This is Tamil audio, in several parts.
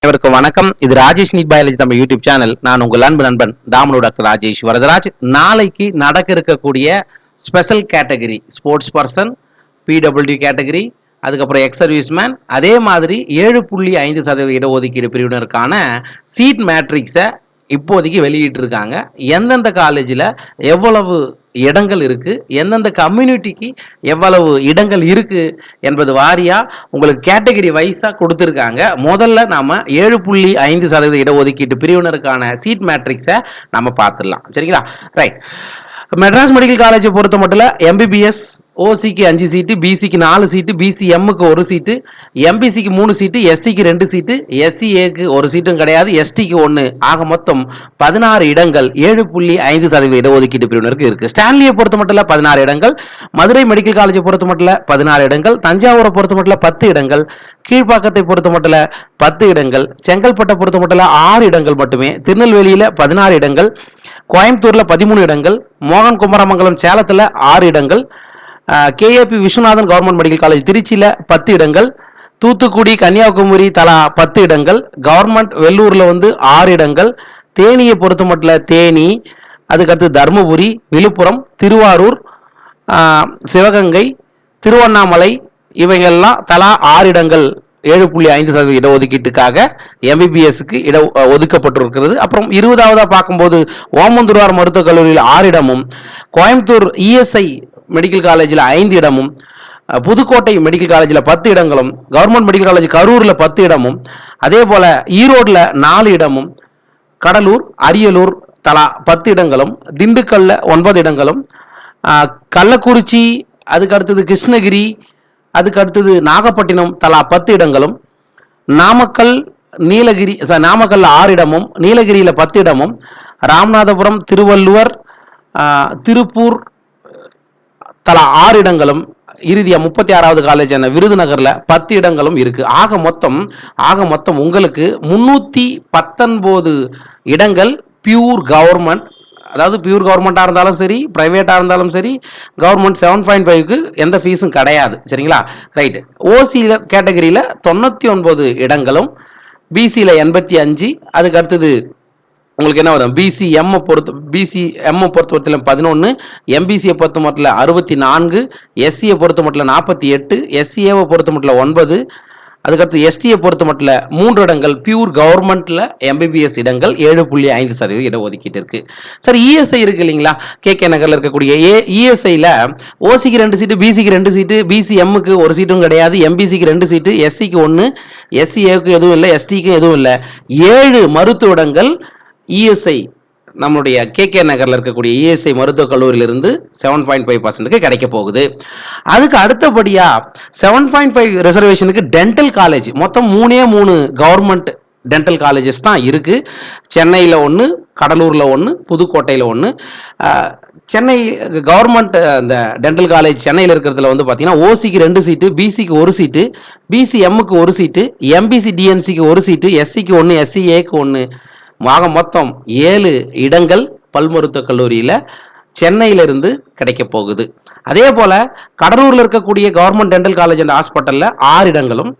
அனைவருக்கும் வணக்கம். இது ராஜேஷ் நீட் பயாலஜி நம்ம யூடியூப் சேனல். நான் உங்கள் அன்பு நண்பன் தாமனு டாக்டர் ராஜேஷ் வரதராஜ். நாளைக்கு நடக்க இருக்கக்கூடிய special category sports person, PW category, அதுக்கப்புறம் எக்ஸ் சர்வீஸ்மேன், அதே மாதிரி 7.5% இடஒதுக்கீடு பிரிவினருக்கான சீட் மேட்ரிக்ஸை இப்போதைக்கு வெளியிட்டு இருக்காங்க. எந்தெந்த காலேஜில் எவ்வளவு இடங்கள் இருக்கு, எந்தெந்த கம்யூனிட்டிக்கு எவ்வளவு இடங்கள் இருக்கு என்பது வாரியா உங்களுக்கு கேட்டகரி வைஸா கொடுத்துருக்காங்க. முதல்ல நாம 7.5% இடஒதுக்கீட்டு பிரிவினருக்கான சீட் மேட்ரிக்ஸை நம்ம பார்த்துடலாம். சரிங்களா? ரைட். மெட்ராஸ் மெடிக்கல் காலேஜை பொறுத்த மட்டும் எம்பிபிஎஸ் ஓசிக்கு 5 சீட்டு, பிசிக்கு 4 சீட்டு, பிசிஎம்முக்கு 1 சீட்டு, எம்பிசிக்கு 3 சீட்டு, எஸ்சிக்கு 2 சீட்டு, எஸ்சிஏக்கு 1 சீட்டும் கிடையாது, எஸ்டிக்கு 1, ஆக மொத்தம் 16 இடங்கள் 7.5% இடஒதுக்கீட்டு பிரிவினருக்கு இருக்கு. ஸ்டான்லியை பொறுத்த மட்டும் 16 இடங்கள், மதுரை மெடிக்கல் காலேஜை பொறுத்த மட்டும் 16 இடங்கள், தஞ்சாவூரை பொறுத்த மட்டும் 10 இடங்கள், கீழ்ப்பாக்கத்தை பொறுத்த மட்டும் 10 இடங்கள், செங்கல்பட்டை பொறுத்த மட்டும் 6 இடங்கள் மட்டுமே, திருநெல்வேலியில 16 இடங்கள், கோயம்புத்தூர்ல 13 இடங்கள், மோகன் குமரமங்கலம் சேலத்துல 6 இடங்கள், KAB Viswanathan government medical college திருச்சியில 10 இடங்கள், தூத்துக்குடி கன்னியாகுமரி தலா 10 இடங்கள், கவர்மெண்ட் வெள்ளூர்ல 6 இடங்கள், தேனியை பொறுத்த மட்டும் தேனி, அதுக்கடுத்து தருமபுரி, விழுப்புரம், திருவாரூர், சிவகங்கை, திருவண்ணாமலை இவைகள்லாம் தலா 6 இடங்கள் 7.5% இடஒதுக்கீட்டுக்காக எம்பிபிஎஸ்க்கு இட ஒதுக்கப்பட்டிருக்கிறது. அப்புறம் 20ஆவதா பார்க்கும்போது ஓமந்தூரார் மருத்துவக் கல்லூரியில் 6 இடமும், கோயம்புத்தூர் இஎஸ்ஐ மெடிக்கல் காலேஜில் 5 இடமும், புதுக்கோட்டை மெடிக்கல் காலேஜில் 10 இடங்களும், கவர்மெண்ட் மெடிக்கல் காலேஜ் கரூரில் 10 இடமும், அதே போல ஈரோடில் 4 இடமும், கடலூர், அரியலூர் தலா 10 இடங்களும், திண்டுக்கல்ல 9 இடங்களும், கள்ளக்குறிச்சி, அதுக்கு அடுத்தது கிருஷ்ணகிரி, அதுக்கு அடுத்தது நாகப்பட்டினம் தலா 10 இடங்களும், நாமக்கல், நீலகிரி நாமக்கல்ல 6 இடமும், நீலகிரியில 10 இடமும், ராமநாதபுரம், திருவள்ளுவர், திருப்பூர் தலா 6 இடங்களும், இறுதியா 36வது காலேஜ் விருதுநகர்ல 10 இடங்களும் இருக்கு. ஆக மொத்தம் உங்களுக்கு 319 இடங்கள் பியூர் கவர்மெண்ட், அதாவது பியூர் கவர்மெண்ட்டாக இருந்தாலும் சரி, பிரைவேட்டாக இருந்தாலும் சரி, கவர்மெண்ட் 7.5க்கு எந்த ஃபீஸும் கிடையாது. சரிங்களா? ரைட்டு. ஓசி கேட்டகரியில் 99 இடங்களும், பிசியில் 85, அதுக்கு அடுத்தது உங்களுக்கு என்ன வரும், பிசிஎம்மை பொறுத்தவரையிலும் 11, எம்பிசியை பொறுத்த மட்டும் 64, எஸ்சியை பொறுத்த மட்டும் 48, எஸ்சிஏவை பொறுத்த மட்டும் 9, அதுக்கடுத்து எஸ்டியை பொறுத்த மட்டும் 3 இடங்கள் பியூர் கவர்மெண்ட்ல எம்பிபிஎஸ் இடங்கள் 7.5% இடஒதுக்கீட்டு இருக்கு. சார் இஎஸ்ஐ இருக்கு இல்லைங்களா, கேகே நகர்ல இருக்கக்கூடிய இஎஸ்ஐல ஓசிக்கு 2 சீட்டு, பிசிக்கு 2 சீட்டு, பிசிஎம்முக்கு 1 சீட்டும் கிடையாது, எம்பிசிக்கு 2 சீட்டு, எஸ்சிக்கு 1, எஸ்சிஏக்கு எதுவும் இல்லை, எஸ்டிக்கு எதுவும் இல்லை, 7 மருத்துவ இடங்கள் இஎஸ்ஐ நம்மளுடைய கேகே நகர்ல இருக்கக்கூடிய இஎஸ்ஐ மருத்துவக் கல்லூரியிலிருந்து 7.5% கிடைக்க போகுது. அதுக்கு அடுத்தபடியா 7.5 ரிசர்வேஷனுக்கு டென்டல் காலேஜ் மொத்தம் 3 கவர்மெண்ட் டென்டல் காலேஜஸ் தான் இருக்கு. சென்னையில் 1, கடலூர்ல 1, புதுக்கோட்டையில் 1. சென்னை கவர்மெண்ட் அந்த டென்டல் காலேஜ் சென்னையில் இருக்கிறதுல பார்த்தீங்கன்னா ஓசிக்கு 2 சீட்டு, பிசிக்கு 1 சீட்டு, பிசிஎம்முக்கு 1 சீட்டு, எம்பிசி டிஎன்சிக்கு 1 சீட்டு, எஸ்சிக்கு 1, எஸ்சிஏக்கு 1, ஆக மொத்தம் 7 இடங்கள் பல் மருத்துவக் கல்லூரியில் சென்னையிலிருந்து கிடைக்க போகுது. அதே போல கடலூரில் இருக்கக்கூடிய கவர்மெண்ட் டென்டல் காலேஜ் அண்ட் ஹாஸ்பிட்டலில் 6 இடங்களும்,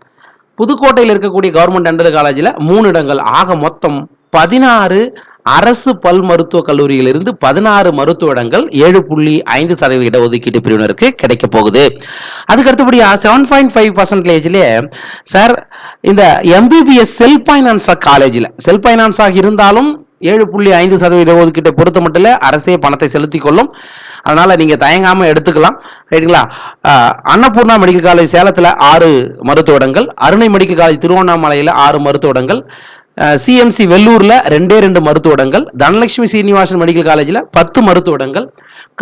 புதுக்கோட்டையில் இருக்கக்கூடிய கவர்மெண்ட் டென்டல் காலேஜில் 3 இடங்கள், ஆக மொத்தம் 16 அரசு பல் மருத்துவக் கல்லூரியிலிருந்து 16 மருத்துவ இடங்கள் 7.5% இடஒதுக்கீட்டு பிரிவினருக்கு கிடைக்க போகுது. அதுக்கு அடுத்தபடியா 7.5%லே சார் இந்த எம்பிபிஎஸ் செல்ஃப் ஃபைனான்ஸாக இருந்தாலும் 7.5% இடஒதுக்கீட்டை பொறுத்த மட்டும் அரசே பணத்தை செலுத்திக் கொள்ளும். அதனால நீங்க தயங்காம எடுத்துக்கலாம். ரைட்டுங்களா? அன்னபூர்ணா மெடிக்கல் காலேஜ் சேலத்தில் 6 மருத்துவ இடங்கள், அருணை மெடிக்கல் காலேஜ் திருவண்ணாமலையில் 6 மருத்துவ இடங்கள், சிஎம்சி வெள்ளூர்ல 2 மருத்துவ இடங்கள், தனலட்சுமி சீனிவாசன் மெடிக்கல் காலேஜில் 10 மருத்துவ இடங்கள்,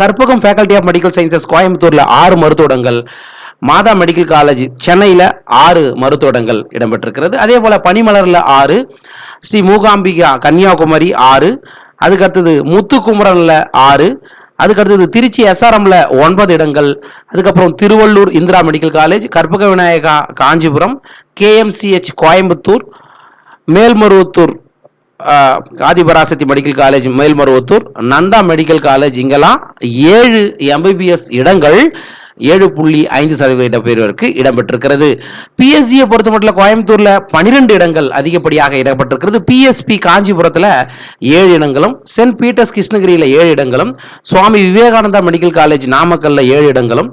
Karpagam faculty of medical sciences கோயம்புத்தூர்ல 6 மருத்துவ இடங்கள், மாதா மெடிக்கல் காலேஜ் சென்னையில் 6 மருத்துவ இடங்கள் இடம்பெற்றிருக்கிறது. அதே போல பனிமலர்ல 6, ஸ்ரீ மூகாம்பிகா கன்னியாகுமரி 6, அதுக்கடுத்தது முத்துக்குமரன்ல 6, அதுக்கடுத்தது திருச்சி எஸ்ஆர்எம்ல 9 இடங்கள், அதுக்கப்புறம் Tiruvallur Indira medical college, Karpaga Vinayaga Kanchipuram, KMCH Coimbatore, Melmaruvathur Adhiparasakthi medical college Melmaruvathur, Nanda medical college, இங்கெல்லாம் 7 எம்பிபிஎஸ் இடங்கள் 7.5% பேருக்கு இடம்பெற்றிருக்கிறது. பிஎஸ்ஜியை பொறுத்த மட்டும் கோயம்புத்தூர்ல 12 இடங்கள் அதிகப்படியாக இடம்பெற்றிருக்கிறது. பிஎஸ்பி காஞ்சிபுரத்தில் 7 இடங்களும், சென்ட் பீட்டர்ஸ் கிருஷ்ணகிரியில் 7 இடங்களும், சுவாமி விவேகானந்தா மெடிக்கல் காலேஜ் நாமக்கல்ல 7 இடங்களும்,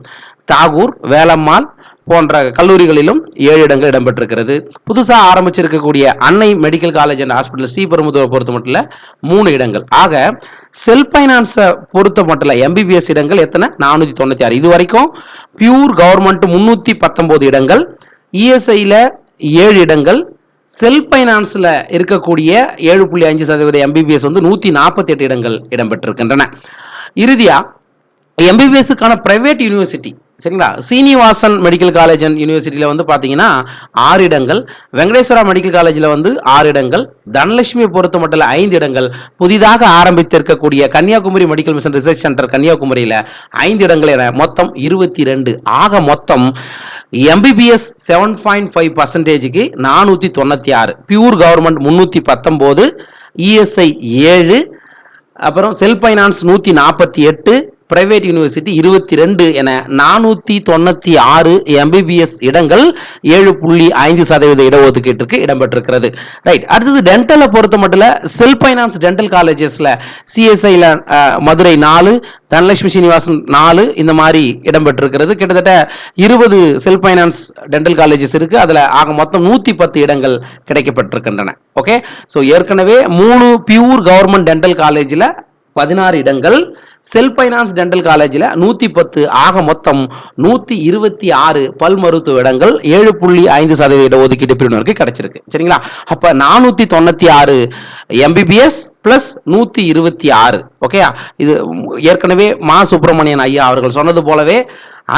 தாகூர், வேலம்மாள் போன்ற கல்லூரிகளிலும் 7 இடங்கள் இடம்பெற்றிருக்கிறது. புதுசாக ஆரம்பிச்சிருக்கக்கூடிய அன்னை மெடிக்கல் காலேஜ் அண்ட் ஹாஸ்பிட்டல் ஸ்ரீபெரும்புதூரை பொறுத்த மட்டும் 3 இடங்கள். ஆக செல்ஃப் ஃபைனான்ஸை பொறுத்த மட்டும் எம்பிபிஎஸ் இடங்கள் எத்தனை? 496. இது வரைக்கும் பியூர் கவர்மெண்ட் 319 இடங்கள், இஎஸ்ஐயில் 7 இடங்கள், செல்ஃப் ஃபைனான்ஸில் இருக்கக்கூடிய 7.5% எம்பிபிஎஸ் 148 இடங்கள் இடம்பெற்றிருக்கின்றன. இறுதியா எம்பிபிஎஸ்க்கான பிரைவேட் யூனிவர்சிட்டி சரிங்களா, சீனிவாசன் மெடிக்கல் காலேஜ் அண்ட் யூனிவர்சிட்டியில் பார்த்தீங்கன்னா 6 இடங்கள், வெங்கடேஸ்வரா மெடிக்கல் காலேஜில் 6 இடங்கள், தனலட்சுமியை பொறுத்த மட்டும் 5 இடங்கள், புதிதாக ஆரம்பித்திருக்கக்கூடிய Kanyakumari medical mission research centre கன்னியாகுமரியில் 5 இடங்கள் என மொத்தம் 22. ஆக மொத்தம் எம்பிபிஎஸ் 7.5%க்கு 496, பியூர் கவர்மெண்ட் 319, இஎஸ்ஐ 7, அப்புறம் செல்ஃப் ஃபைனான்ஸ் 148, பிரைவேட் யூனிவர்சிட்டி 22 என 496 எம்பிபிஎஸ் இடங்கள் 7.5% இடஒதுக்கீட்டுக்கு இடம்பெற்றிருக்கிறது. ரைட். அடுத்தது டென்டலை பொறுத்த மட்டும் செல்ஃப் ஃபைனான்ஸ் டென்டல் காலேஜஸ்ல சிஎஸ்ஐல மதுரை 4, தனலட்சுமி சீனிவாசன் 4 இந்த மாதிரி இடம்பெற்றிருக்கிறது. கிட்டத்தட்ட 20 செல்ஃப் ஃபைனான்ஸ் டென்டல் காலேஜஸ் இருக்கு. அதுல ஆக மொத்தம் 110 இடங்கள் கிடைக்கப்பட்டிருக்கின்றன. ஓகே. ஸோ ஏற்கனவே 3 பியூர் கவர்மெண்ட் டென்டல் காலேஜில் 16 இடங்கள், செல்ஃப் ஃபைனான்ஸ் டென்டல் காலேஜில் 110, ஆக மொத்தம் 126 பல் மருத்துவ இடங்கள் 7.5% ஒதுக்கீட்டு பிரிவினருக்கு கிடைச்சிருக்கு. சரிங்களா? அப்ப 496 எம்பிபிஎஸ் பிளஸ் 126. ஓகே. இது ஏற்கனவே மா சுப்பிரமணியன் ஐயா அவர்கள் சொன்னது போலவே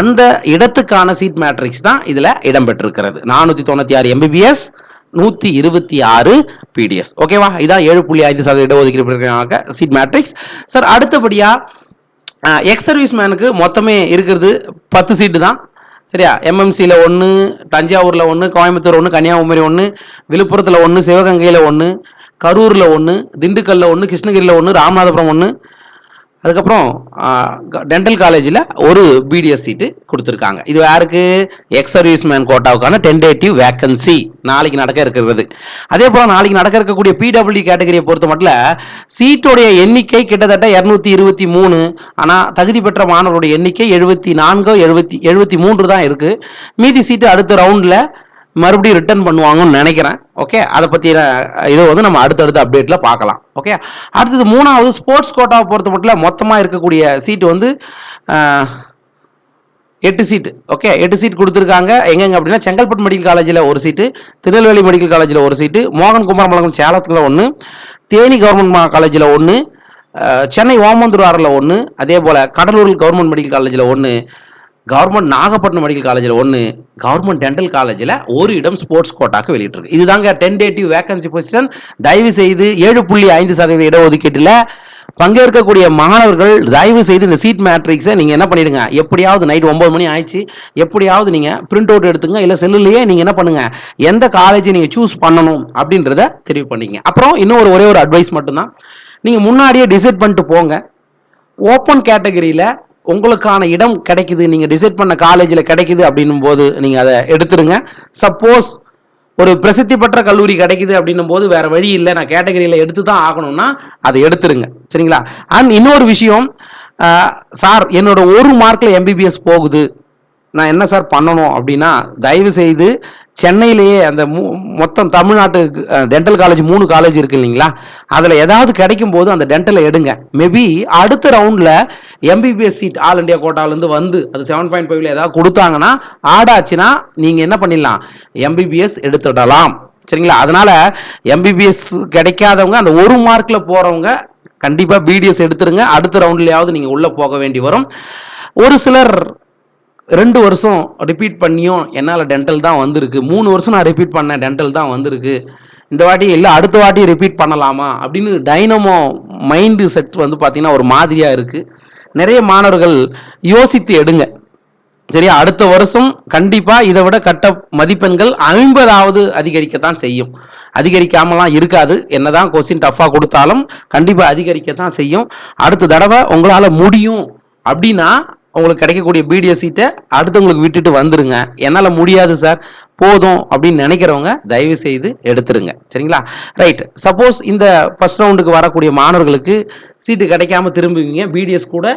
அந்த இடத்துக்கான சீட் மேட்ரிக்ஸ் தான் இதுல இடம்பெற்றிருக்கிறது. 496 எம்பிபிஎஸ், 126 பிடிஎஸ். ஓகேவா? இதான் 7.5% இடஒதுக்கீடு சீட் மேட்ரிக்ஸ். சார் அடுத்தபடியா எக்ஸ் சர்வீஸ் மேனுக்கு மொத்தமே இருக்கிறது 10 சீட்டு தான். சரியா? எம்எம்சியில் 1, தஞ்சாவூரில் 1, கோயம்புத்தூர் 1, கன்னியாகுமரி 1, விழுப்புரத்தில் 1, சிவகங்கையில் 1, கரூரில் 1, திண்டுக்கல்லில் 1, கிருஷ்ணகிரியில் 1, ராமநாதபுரம் 1, அதுக்கப்புறம் டென்டல் காலேஜில் ஒரு பிடிஎஸ் சீட்டு கொடுத்துருக்காங்க. இது யாருக்கு? எக்ஸ் சர்வீஸ் மேன் கோட்டாவுக்கான டென்டேட்டிவ் வேக்கன்சி நாளைக்கு நடக்க இருக்கிறது. அதே போல் நாளைக்கு நடக்க இருக்கக்கூடிய பிடபிள்யூ கேட்டகரியை பொறுத்த மட்டும் சீட்டோடைய எண்ணிக்கை கிட்டத்தட்ட 223. ஆனால் தகுதி பெற்ற மாணவருடைய எண்ணிக்கை 73 தான் இருக்கு. மீதி சீட்டு அடுத்த ரவுண்டில் மறுபடியும் ரிட்டர்ன் பண்ணுவாங்கன்னு நினைக்கிறேன். ஓகே. அதை பற்றின இதை நம்ம அடுத்தடுத்த அப்டேட்டில் பார்க்கலாம். ஓகே. அடுத்தது 3வது ஸ்போர்ட்ஸ் கோட்டாவை பொறுத்த மட்டும் மொத்தமாக இருக்கக்கூடிய சீட்டு 8 சீட்டு. ஓகே. 8 சீட் கொடுத்துருக்காங்க. எங்கெங்க அப்படின்னா செங்கல்பட்டு மெடிக்கல் காலேஜில் 1 சீட்டு, திருநெல்வேலி மெடிக்கல் காலேஜில் 1 சீட்டு, மோகன் குமாரமங்கலம் சேலத்தில் 1, தேனி கவர்மெண்ட் காலேஜில் 1, சென்னை ஓமந்தூராரில் 1, அதே போல் கடலூர் கவர்மெண்ட் மெடிக்கல் காலேஜில் 1, கவர்மெண்ட் நாகப்பட்டினம் மெடிக்கல் காலேஜில் 1, கவர்மெண்ட் டென்டல் காலேஜில் 1 இடம் ஸ்போர்ட்ஸ் கோட்டாக்கு வெளியிட்டிருக்கு. இதுதாங்க டென்டேட்டிவ் வேகன்சி பொசிஷன். தயவு செய்து 7.5% இடஒதுக்கீட்டில் பங்கேற்கக்கூடிய மாணவர்கள் தயவு செய்து இந்த சீட் மேட்ரிக்ஸை நீங்கள் என்ன பண்ணிடுங்க, எப்படியாவது நைட் 9 மணி ஆயிடுச்சு, எப்படியாவது நீங்கள் பிரிண்ட் அவுட் எடுத்துங்க, இல்லை செல்லுலேயே நீங்கள் என்ன பண்ணுங்க, எந்த காலேஜை நீங்கள் சூஸ் பண்ணணும் அப்படின்றத தெரிவு பண்ணிங்க. அப்புறம் இன்னும் ஒரே ஒரு அட்வைஸ் மட்டும்தான், நீங்கள் முன்னாடியே டிசைட் பண்ணிட்டு போங்க. ஓப்பன் கேட்டகரியில் உங்களுக்கான இடம் கிடைக்குது, நீங்கள் டிசைட் பண்ண காலேஜில் கிடைக்குது அப்படின்னும் போது நீங்கள் அதை எடுத்துருங்க. சப்போஸ் ஒரு பிரசித்தி பெற்ற கல்லூரி கிடைக்குது அப்படின்னும் போது வேற வழி இல்லை, நான் கேட்டகரியில் எடுத்து தான் ஆகணும்னா அதை எடுத்துருங்க. சரிங்களா? அண்ட் இன்னொரு விஷயம், சார் என்னோட 1 மார்க்கில் எம்பிபிஎஸ் போகுது, நான் என்ன சார் பண்ணணும் அப்படின்னா, தயவு செய்து சென்னையிலேயே அந்த மொத்தம் தமிழ்நாட்டு டென்டல் காலேஜ் 3 காலேஜ் இருக்கு இல்லைங்களா, அதில் ஏதாவது கிடைக்கும் போது அந்த டென்டலை எடுங்க. மேபி அடுத்த ரவுண்டில் எம்பிபிஎஸ் சீட் ஆல் இண்டியா கோட்டாலேருந்து வந்து அது 7.5 ஏதாவது கொடுத்தாங்கன்னா ஆட் ஆச்சுன்னா நீங்கள் என்ன பண்ணிடலாம், எம்பிபிஎஸ் எடுத்துடலாம். சரிங்களா? அதனால எம்பிபிஎஸ் கிடைக்காதவங்க, அந்த 1 மார்க்கில் போகிறவங்க கண்டிப்பாக பிடிஎஸ் எடுத்துருங்க. அடுத்த ரவுண்ட்லையாவது நீங்கள் உள்ளே போக வேண்டி வரும். ஒரு சிலர் 2 வருஷம் ரிப்பீட் பண்ணியும் என்னால் டென்டல் தான் வந்திருக்கு, 3 வருஷம் நான் ரிப்பீட் பண்ணேன் டென்டல் தான் வந்திருக்கு, இந்த வாட்டி இல்லை அடுத்த வாட்டி ரிப்பீட் பண்ணலாமா அப்படின்னு டைனமோ மைண்டு செட் பார்த்தீங்கன்னா ஒரு மாதிரியாக இருக்குது. நிறைய மாணவர்கள் யோசித்து எடுங்க. சரியா? அடுத்த வருஷம் கண்டிப்பாக இதை விட கட்ட மதிப்பெண்கள் 50வது அதிகரிக்கத்தான் செய்யும், அதிகரிக்காமலாம் இருக்காது. என்னதான் கொஸ்டின் டஃப்பாக கொடுத்தாலும் கண்டிப்பாக அதிகரிக்கத்தான் செய்யும். அடுத்த தடவை உங்களால் முடியும் அப்படின்னா உங்களுக்கு கிடைக்கக்கூடிய பிடிஎஸ் சீட்டை அடுத்தவங்களுக்கு விட்டுட்டு வந்துருங்க. என்னால் முடியாது சார், போதும் அப்படின்னு நினைக்கிறவங்க தயவு செய்து எடுத்துருங்க. சரிங்களா? ரைட். சப்போஸ் இந்த ஃபர்ஸ்ட் ரவுண்டுக்கு வரக்கூடிய மாணவர்களுக்கு சீட்டு கிடைக்காம திரும்புவீங்க. பிடிஎஸ் கூட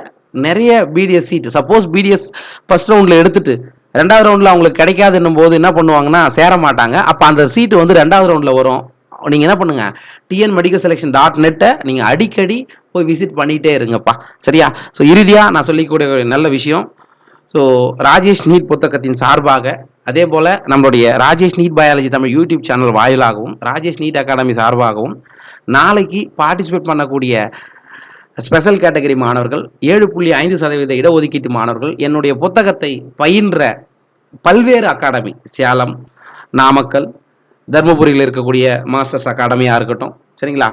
நிறைய பிடிஎஸ் சீட்டு, சப்போஸ் பிடிஎஸ் ஃபர்ஸ்ட் ரவுண்டில் எடுத்துட்டு 2வது ரவுண்டில் அவங்களுக்கு கிடைக்காதுன்னும் போது என்ன பண்ணுவாங்கன்னா சேர மாட்டாங்க. அப்போ அந்த சீட்டு வந்து 2வது ரவுண்டில் வரும். நீங்கள் என்ன பண்ணுங்க, tnmedicalselection.net நீங்கள் அடிக்கடி போய் விசிட் பண்ணிகிட்டே இருங்கப்பா. சரியா? ஸோ இறுதியாக நான் சொல்லிக்கூடிய ஒரு நல்ல விஷயம், ஸோ ராஜேஷ் நீட் புத்தகத்தின் சார்பாக, அதே போல் நம்மளுடைய Rajesh NEET biology Tamil YouTube channel வாயிலாகவும், ராஜேஷ் நீட் அகாடமி சார்பாகவும் நாளைக்கு பார்ட்டிசிபேட் பண்ணக்கூடிய ஸ்பெஷல் கேட்டகரி மாணவர்கள், 7.5% இடஒதுக்கீட்டு மாணவர்கள், என்னுடைய புத்தகத்தை பயின்ற பல்வேறு அகாடமி, சேலம், நாமக்கல், தர்மபுரியில் இருக்கக்கூடிய மாஸ்டர்ஸ் அகாடமியாக இருக்கட்டும், சரிங்களா,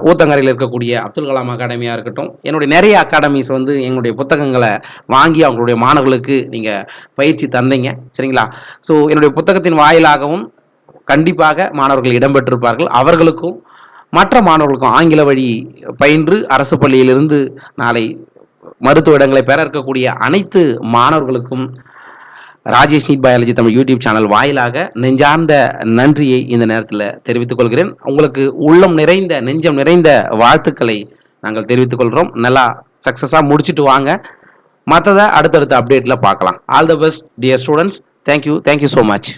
ஊத்தங்கரையில் இருக்கக்கூடிய அப்துல் கலாம் அகாடமியாக இருக்கட்டும், என்னுடைய நிறைய அகாடமிஸ் வந்து எங்களுடைய புத்தகங்களை வாங்கி அவங்களுடைய மாணவர்களுக்கு நீங்கள் பயிற்சி தந்தீங்க. சரிங்களா? ஸோ என்னுடைய புத்தகத்தின் வாயிலாகவும் கண்டிப்பாக மாணவர்கள் இடம்பெற்றிருப்பார்கள். அவர்களுக்கும் மற்ற மாணவர்களுக்கும் ஆங்கில வழி பயின்று அரசு பள்ளியிலிருந்து நாளை மருத்துவ இடங்களை பெற இருக்கக்கூடிய அனைத்து மாணவர்களுக்கும் Rajesh NEET biology Tamil YouTube channel வாயிலாக நெஞ்சார்ந்த நன்றியை இந்த நேரத்தில் தெரிவித்துக் கொள்கிறேன். உங்களுக்கு உள்ளம் நிறைந்த, நெஞ்சம் நிறைந்த வாழ்த்துக்களை நாங்கள் தெரிவித்துக் கொள்கிறோம். நல்லா சக்ஸஸாக முடிச்சுட்டு வாங்க. மற்றதை அடுத்தடுத்த அப்டேட்டில் பார்க்கலாம். All the best dear students. Thank you so much.